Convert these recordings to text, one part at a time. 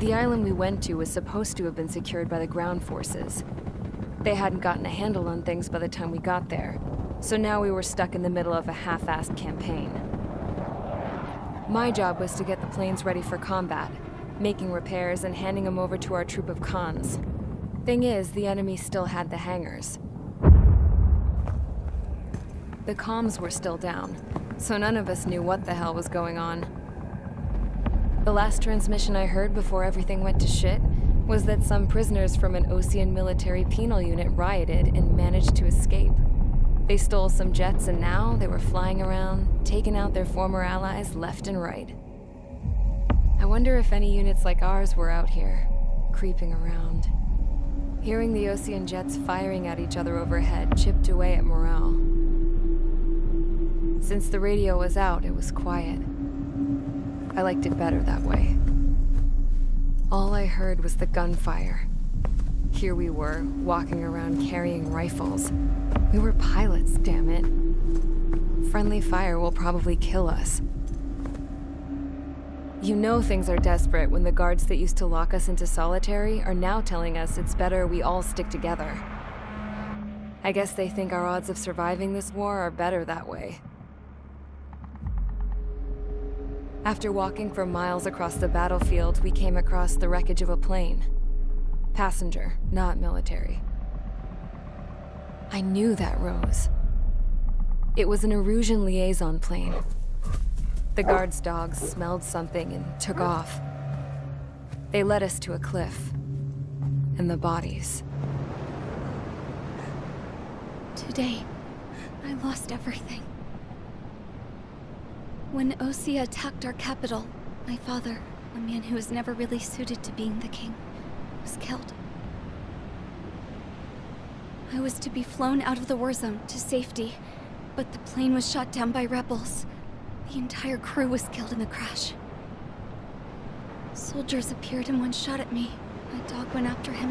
The island we went to was supposed to have been secured by the ground forces. They hadn't gotten a handle on things by the time we got there, so now we were stuck in the middle of a half-assed campaign. My job was to get the planes ready for combat, making repairs and handing them over to our troop of cons. Thing is, the enemy still had the hangars. The comms were still down, so none of us knew what the hell was going on. The last transmission I heard before everything went to shit was that some prisoners from an Osean military penal unit rioted and managed to escape. They stole some jets and now they were flying around, taking out their former allies left and right. I wonder if any units like ours were out here, creeping around. Hearing the Osean jets firing at each other overhead chipped away at morale. Since the radio was out, it was quiet. I liked it better that way. All I heard was the gunfire. Here we were, walking around carrying rifles. We were pilots, damn it. Friendly fire will probably kill us. You know things are desperate when the guards that used to lock us into solitary are now telling us it's better we all stick together. I guess they think our odds of surviving this war are better that way. After walking for miles across the battlefield, we came across the wreckage of a plane. Passenger, not military. I knew that rose. It was an Erusian liaison plane. The guard's dogs smelled something and took off. They led us to a cliff. And the bodies. Today, I lost everything. When Osea attacked our capital, my father, a man who was never really suited to being the king, was killed. I was to be flown out of the war zone to safety, but the plane was shot down by rebels. The entire crew was killed in the crash. Soldiers appeared and one shot at me. My dog went after him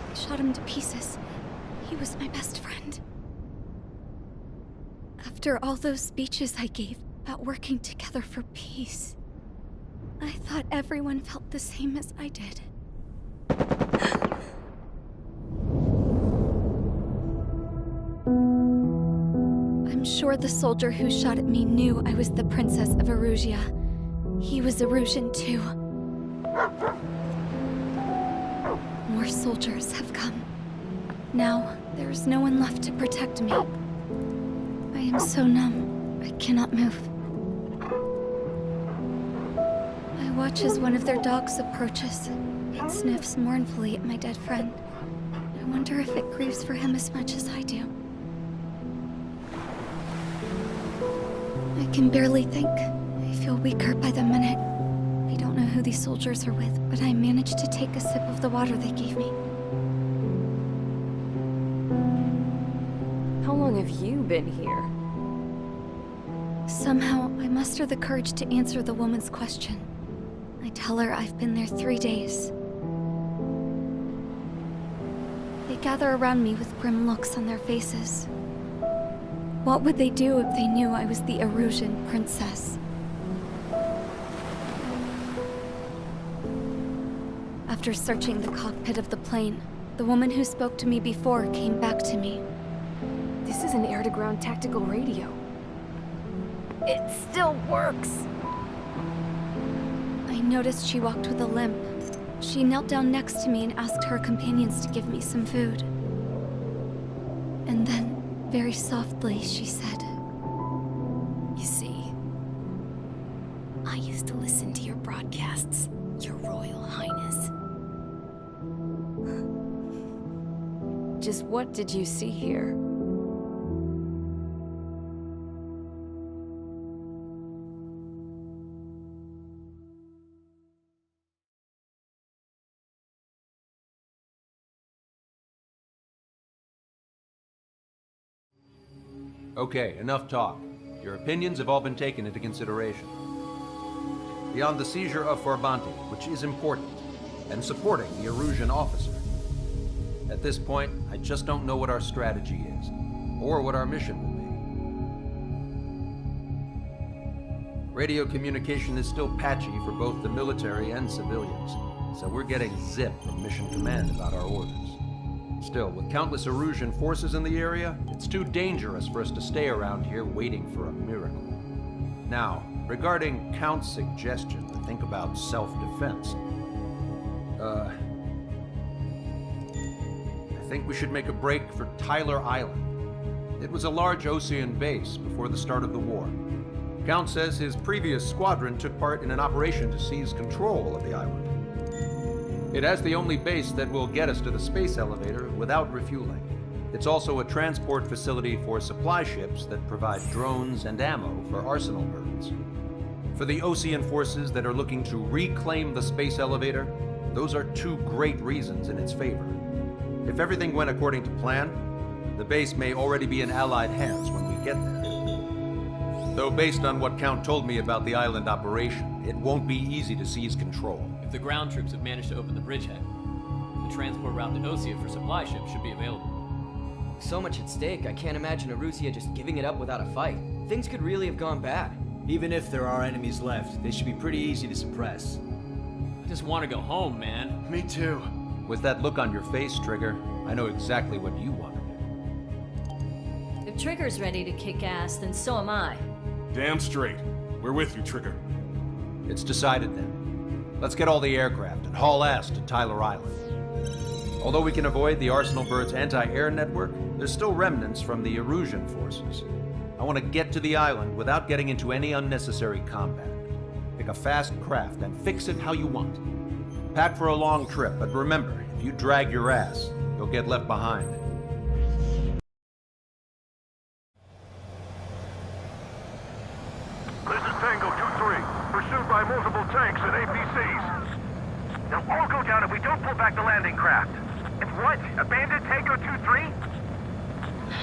and shot him to pieces. He was my best friend. After all those speeches I gave about working together for peace, I thought everyone felt the same as I did. I'm sure the soldier who shot at me knew I was the Princess of Erusia. He was Erusian too. More soldiers have come. Now, there is no one left to protect me. I am so numb, I cannot move. I watch as one of their dogs approaches. It sniffs mournfully at my dead friend. I wonder if it grieves for him as much as I do. I can barely think. I feel weaker by the minute. I don't know who these soldiers are with, but I managed to take a sip of the water they gave me. How long have you been here? Somehow, I muster the courage to answer the woman's question. I tell her I've been there 3 days. They gather around me with grim looks on their faces. What would they do if they knew I was the Erusian princess? After searching the cockpit of the plane, the woman who spoke to me before came back to me. This is an air-to-ground tactical radio. It still works! I noticed she walked with a limp. She knelt down next to me and asked her companions to give me some food. And then, very softly, she said, You see, I used to listen to your broadcasts, Your Royal Highness. Just what did you see here? Okay, enough talk. Your opinions have all been taken into consideration. Beyond the seizure of Forbanti, which is important, and supporting the Erusian officer, at this point, I just don't know what our strategy is, or what our mission will be. Radio communication is still patchy for both the military and civilians, so we're getting zip from Mission Command about our orders. Still, with countless Erusian forces in the area, it's too dangerous for us to stay around here waiting for a miracle. Now, regarding Count's suggestion to think about self-defense, I think we should make a break for Tyler Island. It was a large Osean base before the start of the war. Count says his previous squadron took part in an operation to seize control of the island. It has the only base that will get us to the space elevator without refueling. It's also a transport facility for supply ships that provide drones and ammo for arsenal birds. For the Osean forces that are looking to reclaim the space elevator, those are two great reasons in its favor. If everything went according to plan, the base may already be in Allied hands when we get there. Though based on what Count told me about the island operation, it won't be easy to seize control. If the ground troops have managed to open the bridgehead, the transport route to Osea for supply ships should be available. So much at stake, I can't imagine Erusia just giving it up without a fight. Things could really have gone bad. Even if there are enemies left, they should be pretty easy to suppress. I just want to go home, man. Me too. With that look on your face, Trigger, I know exactly what you want to do. If Trigger's ready to kick ass, then so am I. Damn straight. We're with you, Trigger. It's decided then. Let's get all the aircraft and haul ass to Tyler Island. Although we can avoid the Arsenal Bird's anti-air network, there's still remnants from the Erusian forces. I want to get to the island without getting into any unnecessary combat. Pick a fast craft and fix it how you want. Pack for a long trip, but remember, if you drag your ass, you'll get left behind. This is Tango 2-3, pursued by multiple tanks and APCs. They'll all go down if we don't pull back the landing craft. If what? Abandoned Tango 2-3?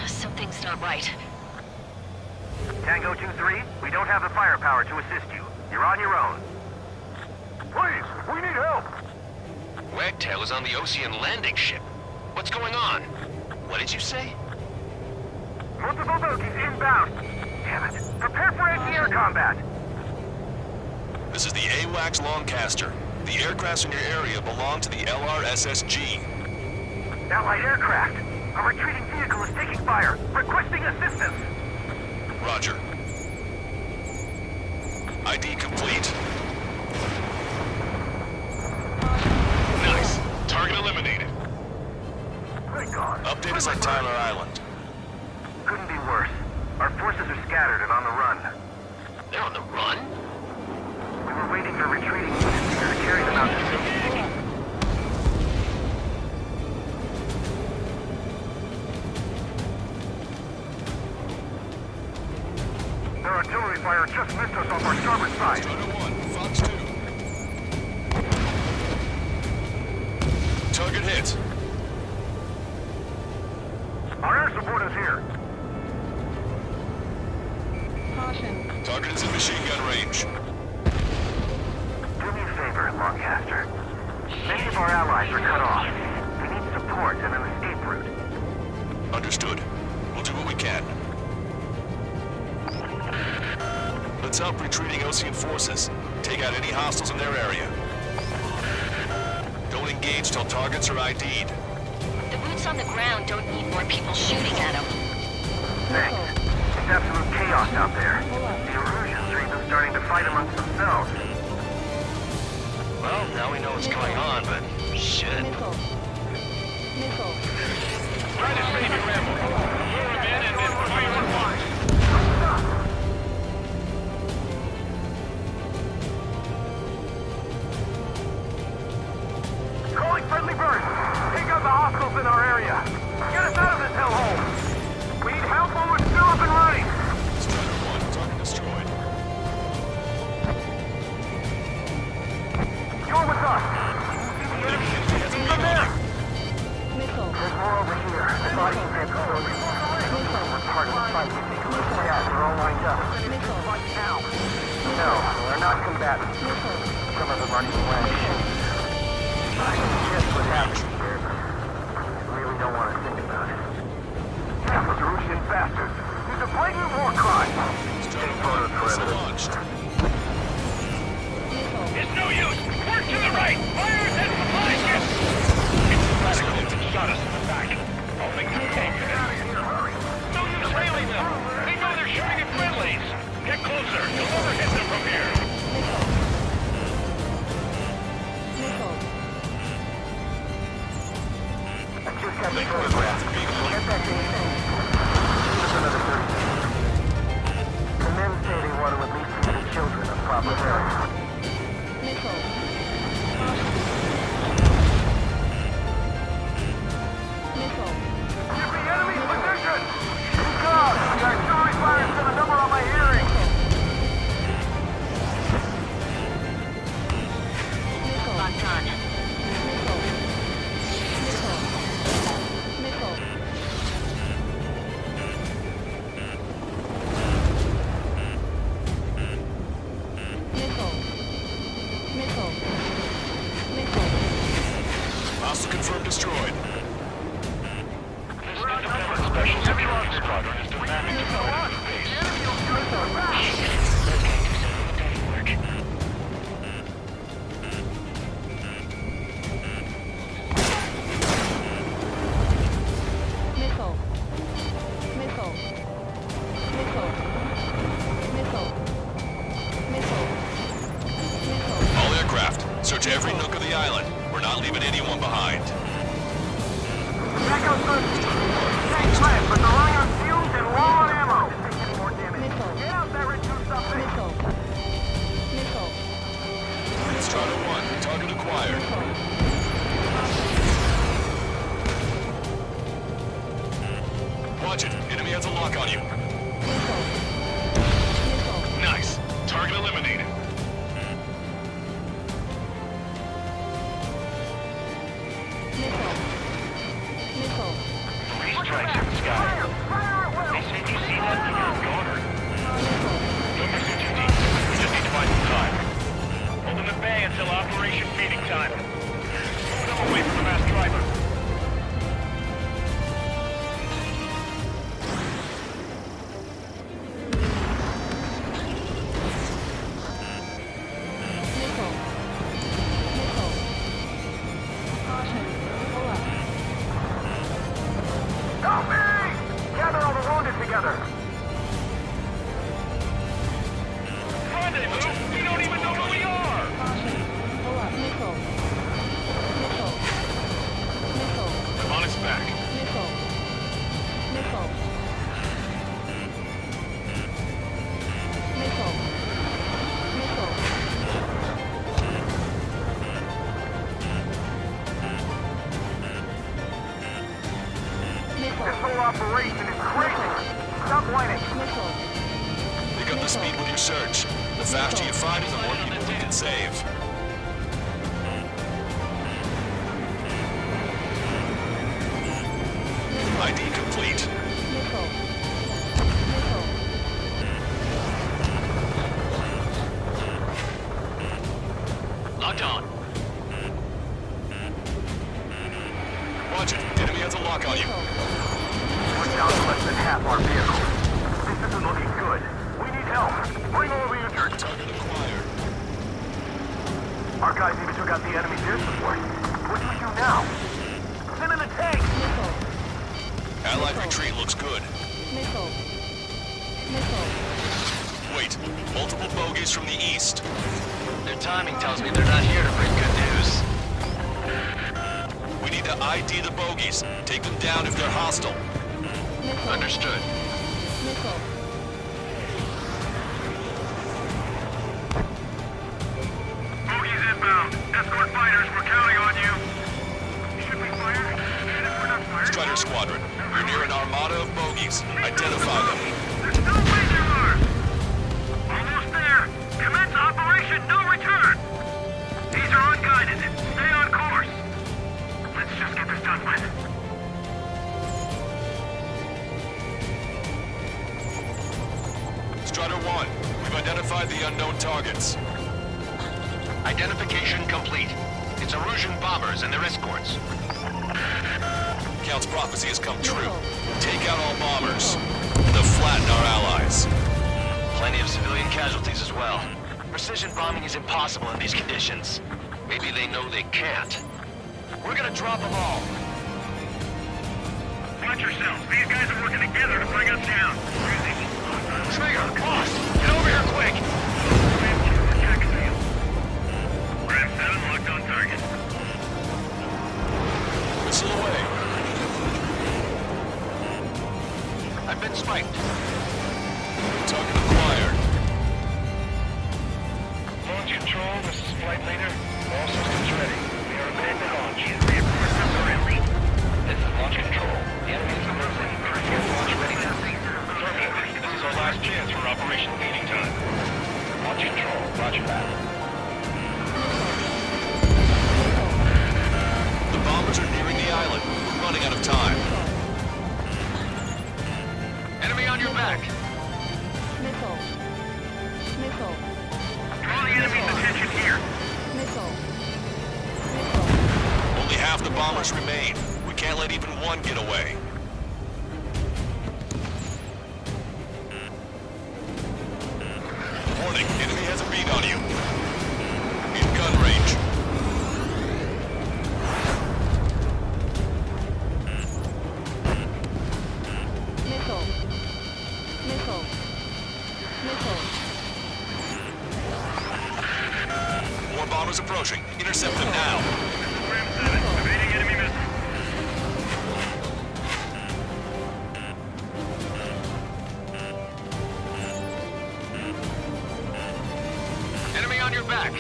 Something's not right. Tango 2-3, we don't have the firepower to assist you. You're on your own. Please, we need help! Wagtail is on the Osean landing ship. What's going on? What did you say? Multiple bogies inbound. Damn it. Prepare for anti-air combat. This is the AWACS Longcaster. The aircrafts in your area belong to the LRSSG. Allied aircraft. A retreating vehicle is taking fire. Requesting assistance. Roger. ID complete. Nice. Target eliminated. Thank God. Update us on Tyler Island. Couldn't be worse. Our forces are scattered and on the run. They're on the run? We were waiting for retreating units to carry them out to safety. Their artillery fire just missed us off our starboard side. Strider 1, Fox 2. Target hit. Our air support is here. Target is in machine gun range. Do me a favor, Longcaster. Many of our allies are cut off. We need support and an escape route. Understood. We'll do what we can. Let's help retreating Osean forces. Take out any hostiles in their area. Don't engage till targets are ID'd. The boots on the ground don't need more people shooting at them. Thanks. It's absolute chaos out there. The Erusians are even starting to fight amongst themselves. Well, now we know what's going on, but shit. Right as baby ramble. Lure them in and then fire at once. Calling friendly birds. Take out the hostiles in our area. Get us out of this hellhole. We need help while we're still up and running. Strider 1, target destroyed. Go with us. See the enemy? See them there. There's more over here. The body tank facility. We're part of the fight. Yeah, they're all lined up. Right now. No, they're not combatants. Some of them aren't even wearing shoes. I guess what happened here. I really don't want to think about it. Yeah, those Erusian bastards. It's a blatant war crime. Strider 1 is launched. It's no use! Work to the right! Fire at that supply ship! It's shot us in the back. I'll make them pay for this. No use trailing them! They know they're shooting at friendlies! Get closer! You'll never hit them from here! I just got the photograph. Get that thing. Just another 30 seconds. The men say they want to at least give the children a proper burial. Enemy position! God, the artillery fire's got a number on my hearing! Locked on. Hostile confirmed destroyed. This independent special security squadron is demanding to go into base. All aircraft, search every nook of the island. We're not leaving anyone behind. Back up first. Tank flat, but they're running on fumes and low on ammo. Get out there and do something. Strider 1, target acquired. Watch it. Enemy has a lock on you. Nice. Target eliminated. Three strikes in the sky. They said you see that and you're goner. Don't pursue too deep. We just need to find some time. Hold them at bay until Operation Feeding Time. Move them away from the mass driver. Help me! Gather all the wounded together. Rendezvous? We don't even know who we are! On its back. This whole operation is crazy! Stop whining! Pick up the speed with your search. The faster you find it, the more people we can save. ID complete. Locked on. Watch it. Enemy has a lock on you. We're down to less than half our vehicles. This isn't looking good. We need help. Bring all the injured. Target acquired. Our guys even took out the enemy's air support. What do we do now? Send in a tank! Allied retreat looks good. Wait, multiple bogies from the east. Their timing tells me they're not here to bring good news. We need to ID the bogies. Take them down if they're hostile. Understood. Bogies inbound. Escort fighters, we're counting on you. Should we fire? And if we're not fired? Strider Squadron, you're near an armada of bogies. Identify them. There's no major mark! Almost there! Commence Operation No Return! These are unguided. Stay on course. Let's just get this done with. Strider 1, we've identified the unknown targets. Identification complete. It's Erusian bombers and their escorts. Count's prophecy has come true. Take out all bombers. They'll flatten our allies. Plenty of civilian casualties as well. Precision bombing is impossible in these conditions. Maybe they know they can't. We're gonna drop them all. Watch yourselves. These guys are working together to bring us down. Trigger, boss, get over here quick. Ram 7 locked on target. Missile away. I've been spiked. Target acquired. Launch control, this is flight leader. All systems ready. We are ready to launch. Reinforcements are in lead. This is launch control. The enemy is emerging. Current launch readiness. Affirmative. This is our last chance for operational meeting time. Launch control. Roger that. The bombers are nearing the island. We're running out of time. Enemy on your back. Missile. Missile. Draw the enemy's attention here. Missile. Only half the bombers remain. We can't let even one get away. Warning, enemy has a bead on you. In gun range. Missile. Missile. Missile. More bombers approaching. Intercept them now. Ram 7, evading enemy missile. Enemy on your back.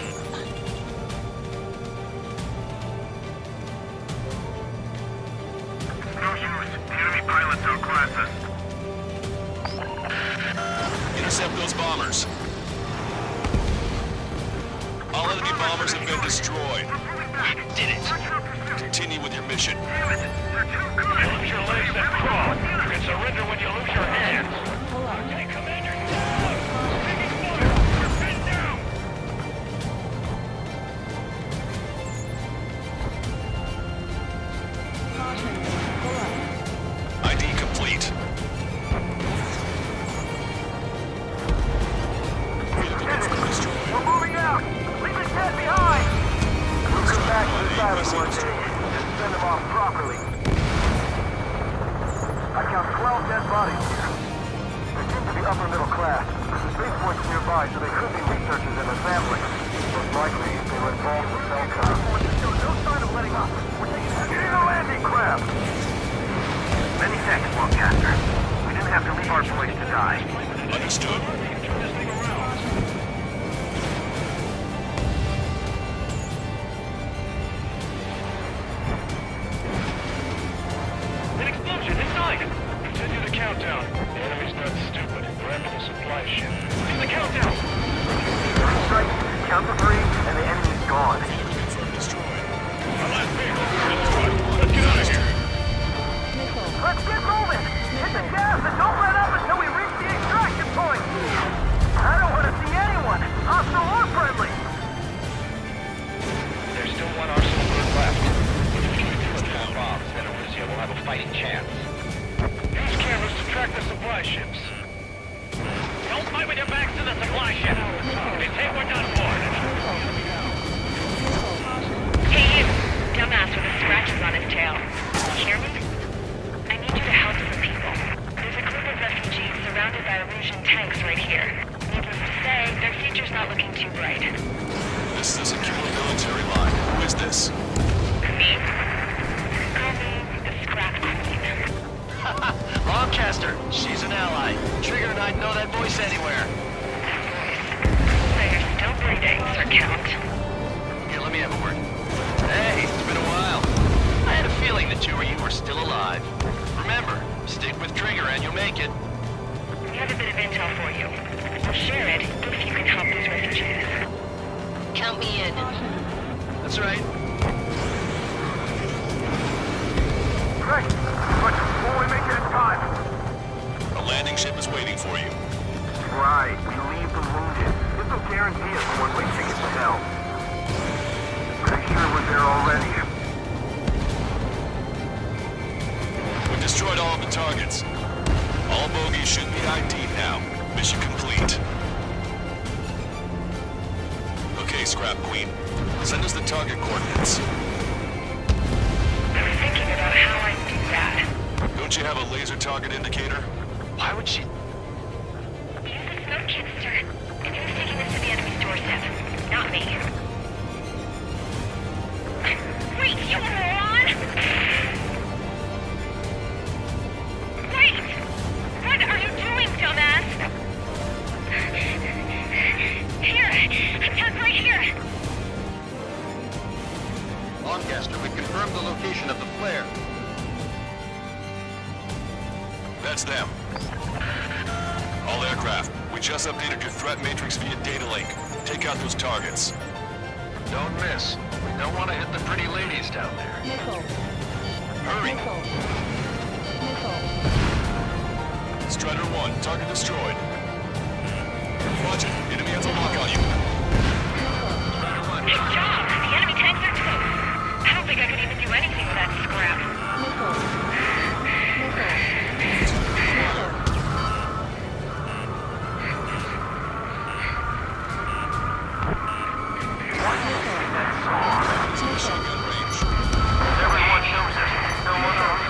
No use. The enemy pilots outclass us. Intercept those bombers. All enemy bombers have been destroyed. We did it. Continue with your mission. Damn it! They're too good! You lose your legs and crawl. You can surrender when you lose your hands. Hey, Commander, down! Taking fire! We're pinned down! ID complete. We're moving out. Leave the dead behind. We'll come back to this island one day and send them off properly. I count 12 dead bodies here. They seem to be upper middle class. Spaceport's nearby, so they could be researchers and assembling. Most likely, they were involved with cell towers. No sign of letting up. We're taking a landing crab. Many thanks, Longcaster. We didn't have to leave our place to die. Understood. Turn this thing around. An explosion inside! Continue the countdown. The enemy's not stupid. We're after the supply ship. Do the countdown! Strike, count to 3, and the enemy's gone. Destroyed. Our last vehicle is destroyed. Let's get out of here! Let's get moving! Hit the gas and don't let up until we reach the extraction point! I don't want to see anyone, hostile or friendly! There's still one arsenal bird left. If we can kill those bombs, then Arussia will have a fighting chance. Use cameras to track the supply ships. Don't fight with your backs to the supply ship! They say we're done for! Hey, you! Dumbass with the scratches on his tail. You hear me? I need you to help some people. There's a group of refugees surrounded by Erusian tanks right here. Needless to say, their future's not looking too bright. This is a secure military line. Who is this? Me? Call me the Scrap Queen. Longcaster, she's an ally. Trigger and I'd know that voice anywhere. So you're still breathing, Sir Count. Here, let me have a word. Hey, it's been a while. I had a feeling the two of you were still alive. Remember, stick with Trigger and you'll make it. We have a bit of intel for you. We'll share it if you can help these refugees. Count me in. That's right. Great, but before we make it in time. A landing ship is waiting for you. Right, we leave the wounded. This will guarantee us a one-way ticket to hell. Pretty sure we're there already. We destroyed all of the targets. All bogies should be ID'd now. Mission complete. Scrap Queen. Send us the target coordinates. I was thinking about how I'd do that. Don't you have a laser target indicator? Why would she... Use the smoke canister. And who's taking this to the enemy's doorstep? Not me. Wait, you moron! Wait! What are you doing, dumbass? Here! Attack right here! Lancaster, we confirmed the location of the flare. That's them. All aircraft, we just updated your threat matrix via data link. Take out those targets. Don't miss. We don't want to hit the pretty ladies down there. Hurry! Strider 1, target destroyed. Roger, enemy has a lock on you. Good job! The enemy tanks are close. I don't think I could even do anything with that scrap. Shotgun range. Everyone knows it. No one else.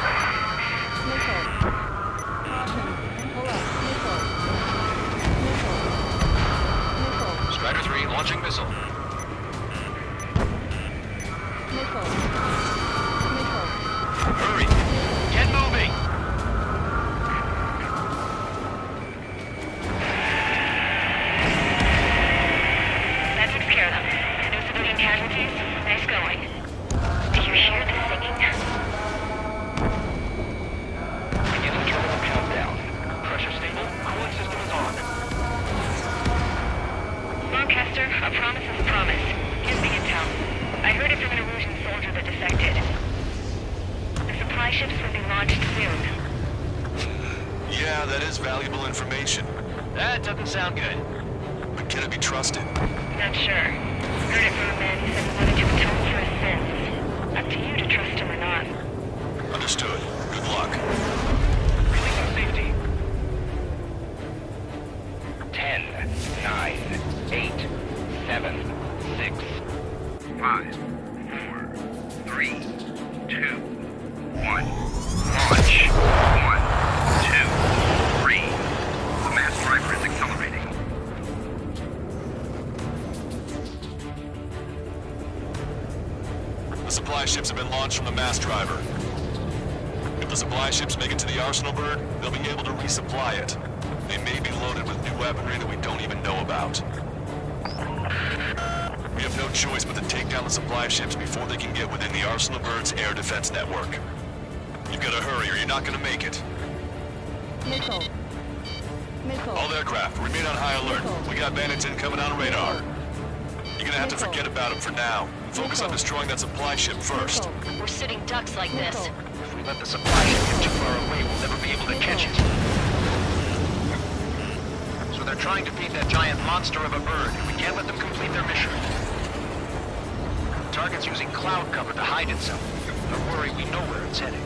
Strider 3 launching missile. Hurry! Get moving! That takes care of them. No civilian casualties. Nice going. Do you hear the singing? Beginning terminal countdown. Pressure stable. Cooling system is on. Lancaster, a promise is a promise. Here's the intel. I heard it from an illusion soldier that defected. The supply ships will be launched soon. Yeah, that is valuable information. That doesn't sound good. But can it be trusted? Not sure. Heard it from a man who said he wanted to atone for his sins. Up to you to trust him or not. Understood. Good luck. Releasing safety. 10, 9, 8, 7, 6, 5, 4, 3, 2, 1. Launch. 1, 2, 3. The mass driver is accelerating. The supply ships have been launched from the mass driver. If the supply ships make it to the arsenal bird, they'll be able to resupply it. They may be loaded with new weaponry that we don't even know about. We have no choice but to take down the supply ships before they can get within the Arsenal Bird's air defense network. You've got to hurry or you're not going to make it. All aircraft, remain on high alert. We got bandits incoming on radar. You're gonna have to forget about them for now. Focus on destroying that supply ship first. We're sitting ducks like this. If we let the supply ship get too far away, we'll never be able to catch it. So they're trying to feed that giant monster of a bird. We can't let them complete their mission. The target's using cloud cover to hide itself. Don't worry, we know where it's heading.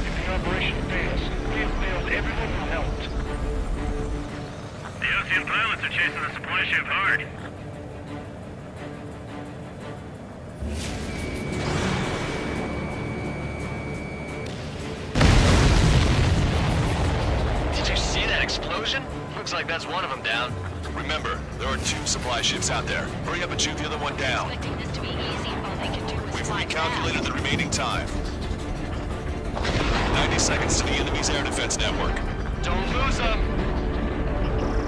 If the operation fails, we have failed everyone who helped. The Ocean pilots are chasing the supply ship hard. Did you see that explosion? Looks like that's one of them down. Remember, there are 2 supply ships out there. Hurry up and shoot the other one down. Expecting this to be easy, all they can do is We've fly recalculated the remaining time. 90 seconds to the enemy's air defense network. Don't lose them!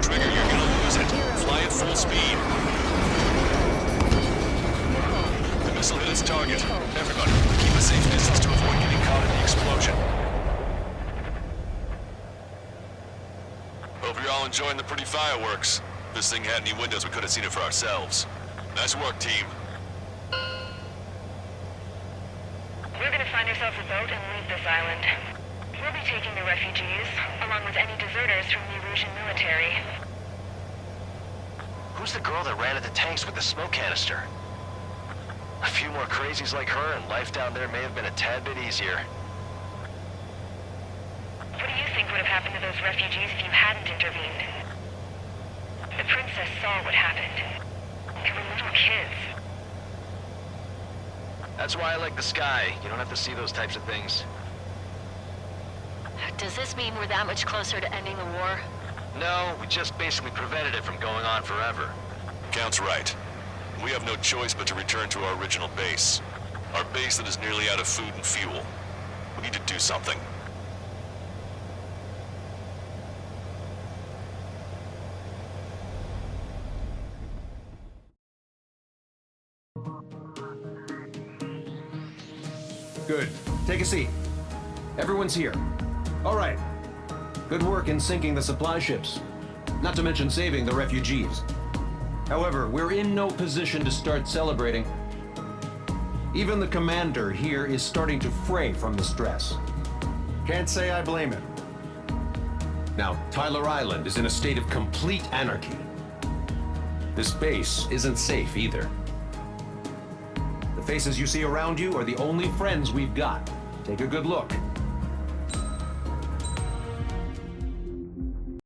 Trigger, you're gonna lose it. Fly at full speed. The missile hit its target. Everybody, keep a safe distance to avoid getting caught in the explosion. Hope you're all enjoying the pretty fireworks. If this thing had any windows, we could have seen it for ourselves. Nice work, team. We're gonna find ourselves a boat and leave this island. We'll be taking the refugees, along with any deserters from the Erusian military. Who's the girl that ran at the tanks with the smoke canister? A few more crazies like her and life down there may have been a tad bit easier. What do you think would have happened to those refugees if you hadn't intervened? The princess saw what happened. They were little kids. That's why I like the sky. You don't have to see those types of things. Does this mean we're that much closer to ending the war? No, we just basically prevented it from going on forever. Count's right. We have no choice but to return to our original base. Our base that is nearly out of food and fuel. We need to do something. Good. Take a seat. Everyone's here. All right. Good work in sinking the supply ships. Not to mention saving the refugees. However, we're in no position to start celebrating. Even the commander here is starting to fray from the stress. Can't say I blame him. Now, Tyler Island is in a state of complete anarchy. This base isn't safe either. The faces you see around you are the only friends we've got. Take a good look.